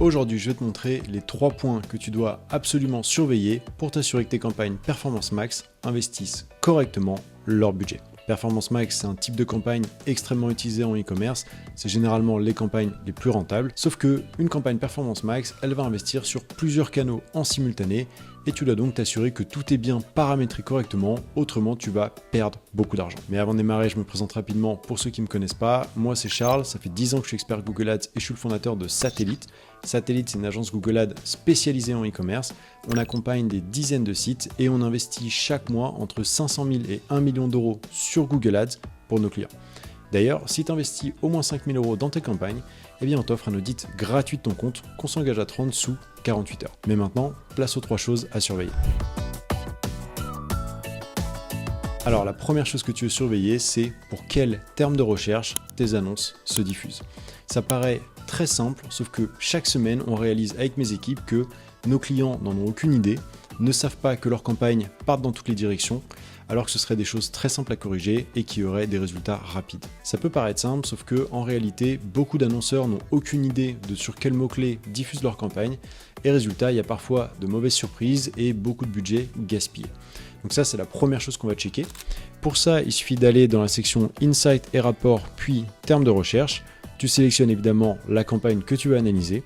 Aujourd'hui, je vais te montrer les 3 points que tu dois absolument surveiller pour t'assurer que tes campagnes Performance Max investissent correctement leur budget. Performance Max, c'est un type de campagne extrêmement utilisé en e-commerce. C'est généralement les campagnes les plus rentables. Sauf que une campagne Performance Max, elle va investir sur plusieurs canaux en simultané et tu dois donc t'assurer que tout est bien paramétré correctement, autrement tu vas perdre beaucoup d'argent. Mais avant de démarrer, je me présente rapidement pour ceux qui ne me connaissent pas. Moi c'est Charles, ça fait 10 ans que je suis expert Google Ads et je suis le fondateur de Satellite. Satellite, c'est une agence Google Ads spécialisée en e-commerce. On accompagne des dizaines de sites et on investit chaque mois entre 500 000 et 1 million d'euros sur Google Ads pour nos clients. D'ailleurs, si tu investis au moins 5 000 euros dans tes campagnes, eh bien on t'offre un audit gratuit de ton compte qu'on s'engage à te rendre sous 48 heures. Mais maintenant, place aux 3 choses à surveiller. Alors la première chose que tu veux surveiller, c'est pour quels termes de recherche tes annonces se diffusent. Ça paraît très simple, sauf que chaque semaine, on réalise avec mes équipes que nos clients n'en ont aucune idée, ne savent pas que leurs campagnes partent dans toutes les directions, alors que ce seraient des choses très simples à corriger et qui auraient des résultats rapides. Ça peut paraître simple, sauf que en réalité, beaucoup d'annonceurs n'ont aucune idée de sur quels mots-clés diffusent leur campagne, et résultat, il y a parfois de mauvaises surprises et beaucoup de budget gaspillé. Donc ça, c'est la première chose qu'on va checker. Pour ça, il suffit d'aller dans la section Insight et Rapport, puis Termes de recherche. Tu sélectionnes évidemment la campagne que tu veux analyser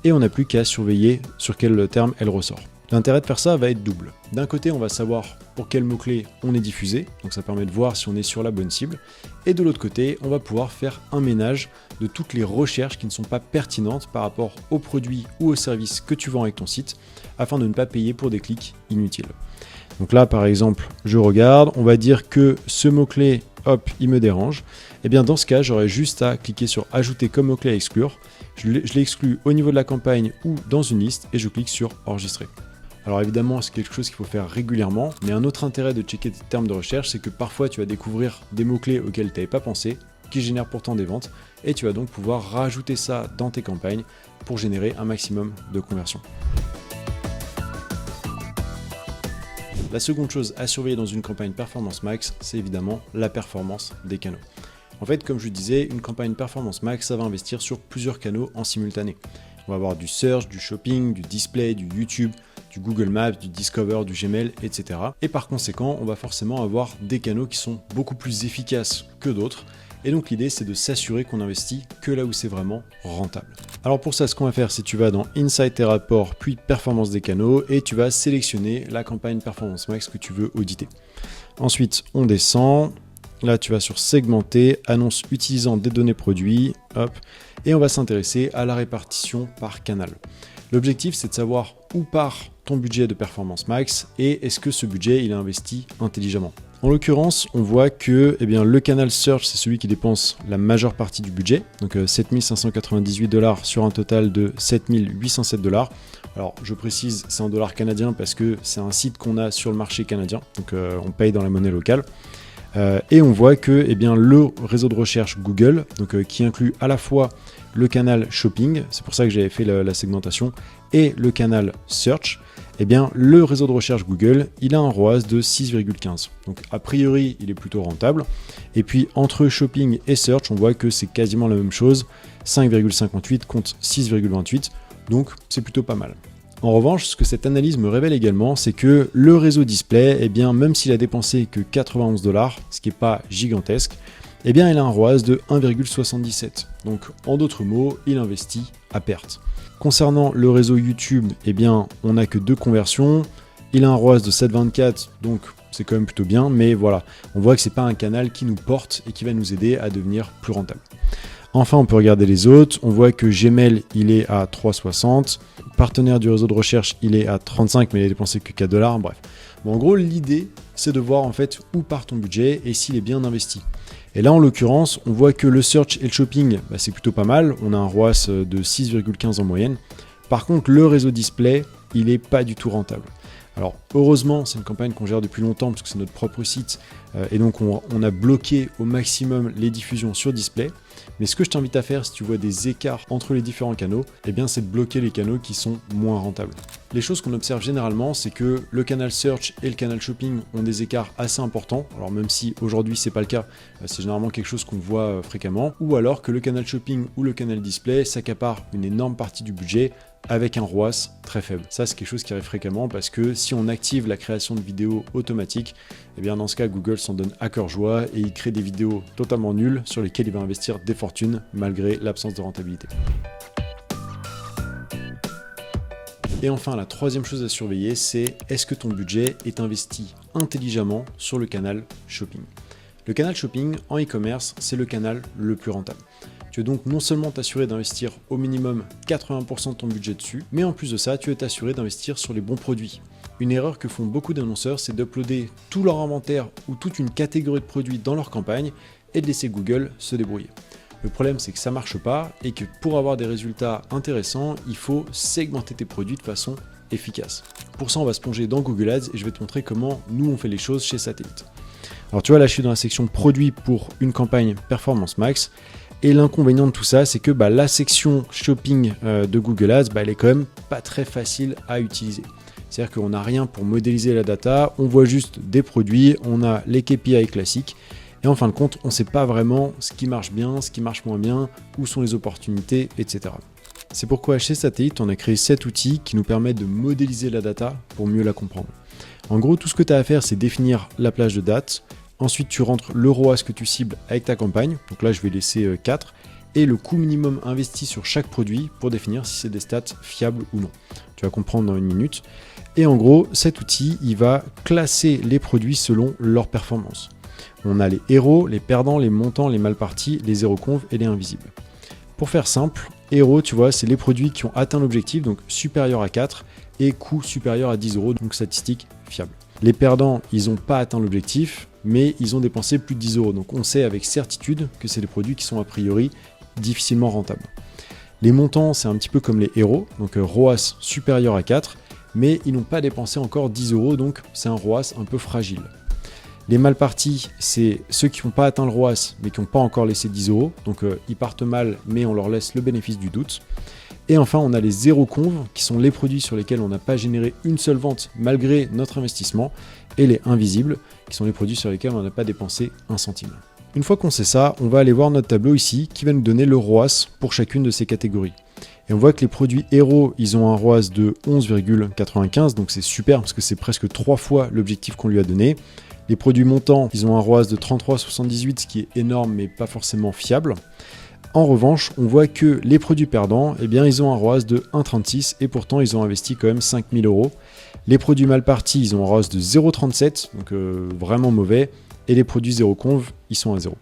et on n'a plus qu'à surveiller sur quel terme elle ressort. L'intérêt de faire ça va être double. D'un côté, on va savoir pour quel mot-clé on est diffusé, donc ça permet de voir si on est sur la bonne cible. Et de l'autre côté, on va pouvoir faire un ménage de toutes les recherches qui ne sont pas pertinentes par rapport aux produits ou aux services que tu vends avec ton site, afin de ne pas payer pour des clics inutiles. Donc là, par exemple, je regarde, on va dire que ce mot-clé, hop, il me dérange. Et bien dans ce cas, j'aurais juste à cliquer sur ajouter comme mot-clé à exclure. Je l'exclus au niveau de la campagne ou dans une liste et je clique sur enregistrer. Alors évidemment, c'est quelque chose qu'il faut faire régulièrement, mais un autre intérêt de checker tes termes de recherche, c'est que parfois tu vas découvrir des mots-clés auxquels tu n'avais pas pensé, qui génèrent pourtant des ventes, et tu vas donc pouvoir rajouter ça dans tes campagnes pour générer un maximum de conversions. La seconde chose à surveiller dans une campagne Performance Max, c'est évidemment la performance des canaux. En fait, comme je disais, une campagne Performance Max, ça va investir sur plusieurs canaux en simultané. On va avoir du search, du shopping, du display, du YouTube, du Google Maps, du Discover, du Gmail, etc. Et par conséquent, on va forcément avoir des canaux qui sont beaucoup plus efficaces que d'autres. Et donc l'idée, c'est de s'assurer qu'on investit que là où c'est vraiment rentable. Alors pour ça, ce qu'on va faire, c'est que tu vas dans Insight et Rapport, puis Performance des canaux, et tu vas sélectionner la campagne Performance Max que tu veux auditer. Ensuite, on descend. Là, tu vas sur Segmenter, Annonce utilisant des données produits, hop, et on va s'intéresser à la répartition par canal. L'objectif, c'est de savoir où part ton budget de Performance Max et est-ce que ce budget, il est investi intelligemment. En l'occurrence, on voit que le canal Search, c'est celui qui dépense la majeure partie du budget, donc 7 598 $ sur un total de 7 807 $. Alors, je précise, c'est en dollars canadiens parce que c'est un site qu'on a sur le marché canadien, donc on paye dans la monnaie locale. Et on voit que le réseau de recherche Google, qui inclut à la fois le canal Shopping, c'est pour ça que j'avais fait la segmentation, et le canal Search, le réseau de recherche Google, il a un ROAS de 6,15. Donc a priori, il est plutôt rentable. Et puis entre Shopping et Search, on voit que c'est quasiment la même chose, 5,58 contre 6,28, donc c'est plutôt pas mal. En revanche, ce que cette analyse me révèle également, c'est que le réseau display, même s'il a dépensé que 91 $, ce qui n'est pas gigantesque, il a un ROAS de 1,77. Donc en d'autres mots, il investit à perte. Concernant le réseau YouTube, on n'a que 2 conversions. Il a un ROAS de 7,24, donc c'est quand même plutôt bien, mais voilà, on voit que c'est pas un canal qui nous porte et qui va nous aider à devenir plus rentable. Enfin, on peut regarder les autres. On voit que Gmail, il est à 3,60. Partenaire du réseau de recherche, il est à 35, mais il a dépensé que 4 $. Bref. Bon, en gros, l'idée, c'est de voir en fait où part ton budget et s'il est bien investi. Et là, en l'occurrence, on voit que le search et le shopping, c'est plutôt pas mal. On a un ROAS de 6,15 en moyenne. Par contre, le réseau display, il n'est pas du tout rentable. Alors heureusement, c'est une campagne qu'on gère depuis longtemps parce que c'est notre propre site et donc on a bloqué au maximum les diffusions sur display. Mais ce que je t'invite à faire si tu vois des écarts entre les différents canaux, c'est de bloquer les canaux qui sont moins rentables. Les choses qu'on observe généralement, c'est que le canal search et le canal shopping ont des écarts assez importants. Alors même si aujourd'hui c'est pas le cas, c'est généralement quelque chose qu'on voit fréquemment. Ou alors que le canal shopping ou le canal display s'accapare une énorme partie du budget avec un ROAS très faible. Ça, c'est quelque chose qui arrive fréquemment parce que si on active la création de vidéos automatique, eh bien dans ce cas, Google s'en donne à cœur joie et il crée des vidéos totalement nulles sur lesquelles il va investir des fortunes malgré l'absence de rentabilité. Et enfin, la troisième chose à surveiller, c'est est-ce que ton budget est investi intelligemment sur le canal shopping. Le canal shopping en e-commerce, c'est le canal le plus rentable. Tu veux donc non seulement t'assurer d'investir au minimum 80% de ton budget dessus, mais en plus de ça, tu veux t'assurer d'investir sur les bons produits. Une erreur que font beaucoup d'annonceurs, c'est d'uploader tout leur inventaire ou toute une catégorie de produits dans leur campagne et de laisser Google se débrouiller. Le problème, c'est que ça marche pas et que pour avoir des résultats intéressants, il faut segmenter tes produits de façon efficace. Pour ça, on va se plonger dans Google Ads et je vais te montrer comment nous on fait les choses chez Satellite. Alors tu vois, là je suis dans la section produits pour une campagne Performance Max. Et l'inconvénient de tout ça, c'est que la section shopping de Google Ads, elle est quand même pas très facile à utiliser. C'est-à-dire qu'on n'a rien pour modéliser la data, on voit juste des produits, on a les KPI classiques, et en fin de compte, on ne sait pas vraiment ce qui marche bien, ce qui marche moins bien, où sont les opportunités, etc. C'est pourquoi chez Satellite, on a créé 7 outils qui nous permettent de modéliser la data pour mieux la comprendre. En gros, tout ce que tu as à faire, c'est définir la plage de date. Ensuite, tu rentres le ROAS que tu cibles avec ta campagne. Donc là, je vais laisser 4. Et le coût minimum investi sur chaque produit pour définir si c'est des stats fiables ou non. Tu vas comprendre dans une minute. Et en gros, cet outil, il va classer les produits selon leur performance. On a les héros, les perdants, les montants, les mal partis, les zéro conv et les invisibles. Pour faire simple, héros, tu vois, c'est les produits qui ont atteint l'objectif, donc supérieur à 4, et coût supérieur à 10 €, donc statistique fiable. Les perdants, ils n'ont pas atteint l'objectif, mais ils ont dépensé plus de 10 €. Donc on sait avec certitude que c'est des produits qui sont a priori difficilement rentables. Les montants, c'est un petit peu comme les héros, donc ROAS supérieur à 4, mais ils n'ont pas dépensé encore 10 €, donc c'est un ROAS un peu fragile. Les mal partis, c'est ceux qui n'ont pas atteint le ROAS, mais qui n'ont pas encore laissé 10 €, donc ils partent mal, mais on leur laisse le bénéfice du doute. Et enfin, on a les zéro conv, qui sont les produits sur lesquels on n'a pas généré une seule vente malgré notre investissement, et les invisibles, qui sont les produits sur lesquels on n'a pas dépensé un centime. Une fois qu'on sait ça, on va aller voir notre tableau ici, qui va nous donner le ROAS pour chacune de ces catégories. Et on voit que les produits héros, ils ont un ROAS de 11,95, donc c'est super parce que c'est presque 3 fois l'objectif qu'on lui a donné. Les produits montants, ils ont un ROAS de 33,78, ce qui est énorme mais pas forcément fiable. En revanche, on voit que les produits perdants, eh bien, ils ont un ROAS de 1,36 et pourtant ils ont investi quand même 5 000 €. Les produits mal partis, ils ont un ROAS de 0,37, donc vraiment mauvais. Et les produits zéro conv, ils sont à 0.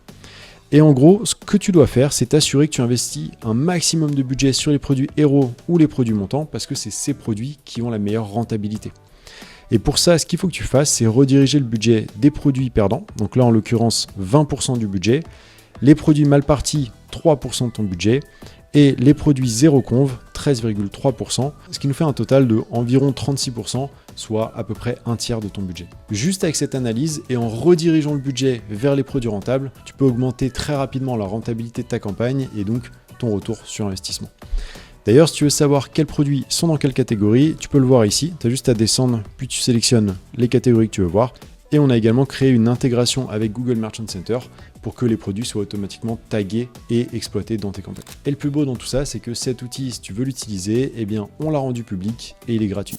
Et en gros, ce que tu dois faire, c'est t'assurer que tu investis un maximum de budget sur les produits héros ou les produits montants parce que c'est ces produits qui ont la meilleure rentabilité. Et pour ça, ce qu'il faut que tu fasses, c'est rediriger le budget des produits perdants. Donc là, en l'occurrence, 20% du budget. Les produits mal partis, 3% de ton budget. Et les produits zéro conv, 13,3%. Ce qui nous fait un total de environ 36%, soit à peu près un tiers de ton budget. Juste avec cette analyse et en redirigeant le budget vers les produits rentables, tu peux augmenter très rapidement la rentabilité de ta campagne et donc ton retour sur investissement. D'ailleurs, si tu veux savoir quels produits sont dans quelle catégorie, tu peux le voir ici. Tu as juste à descendre, puis tu sélectionnes les catégories que tu veux voir. Et on a également créé une intégration avec Google Merchant Center pour que les produits soient automatiquement tagués et exploités dans tes campagnes. Et le plus beau dans tout ça, c'est que cet outil, si tu veux l'utiliser, eh bien, on l'a rendu public et il est gratuit.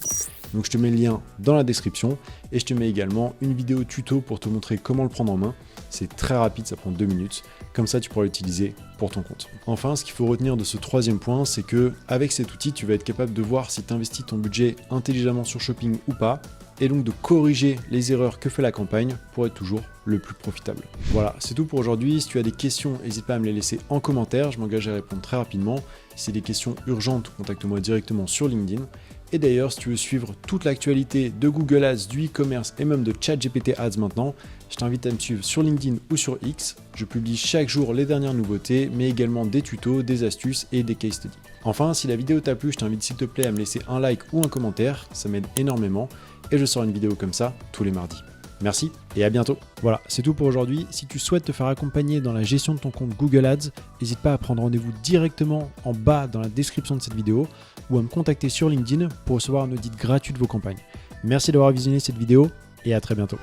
Donc je te mets le lien dans la description et je te mets également une vidéo tuto pour te montrer comment le prendre en main. C'est très rapide, ça prend 2 minutes. Comme ça, tu pourras l'utiliser pour ton compte. Enfin, ce qu'il faut retenir de ce troisième point, c'est que avec cet outil, tu vas être capable de voir si tu investis ton budget intelligemment sur shopping ou pas, et donc de corriger les erreurs que fait la campagne pour être toujours le plus profitable. Voilà, c'est tout pour aujourd'hui. Si tu as des questions, n'hésite pas à me les laisser en commentaire, je m'engage à répondre très rapidement. Si c'est des questions urgentes, contacte-moi directement sur LinkedIn. Et d'ailleurs, si tu veux suivre toute l'actualité de Google Ads, du e-commerce et même de ChatGPT Ads maintenant, je t'invite à me suivre sur LinkedIn ou sur X. Je publie chaque jour les dernières nouveautés, mais également des tutos, des astuces et des case studies. Enfin, si la vidéo t'a plu, je t'invite s'il te plaît à me laisser un like ou un commentaire, ça m'aide énormément. Et je sors une vidéo comme ça tous les mardis. Merci et à bientôt. Voilà, c'est tout pour aujourd'hui. Si tu souhaites te faire accompagner dans la gestion de ton compte Google Ads, n'hésite pas à prendre rendez-vous directement en bas dans la description de cette vidéo ou à me contacter sur LinkedIn pour recevoir un audit gratuit de vos campagnes. Merci d'avoir visionné cette vidéo et à très bientôt.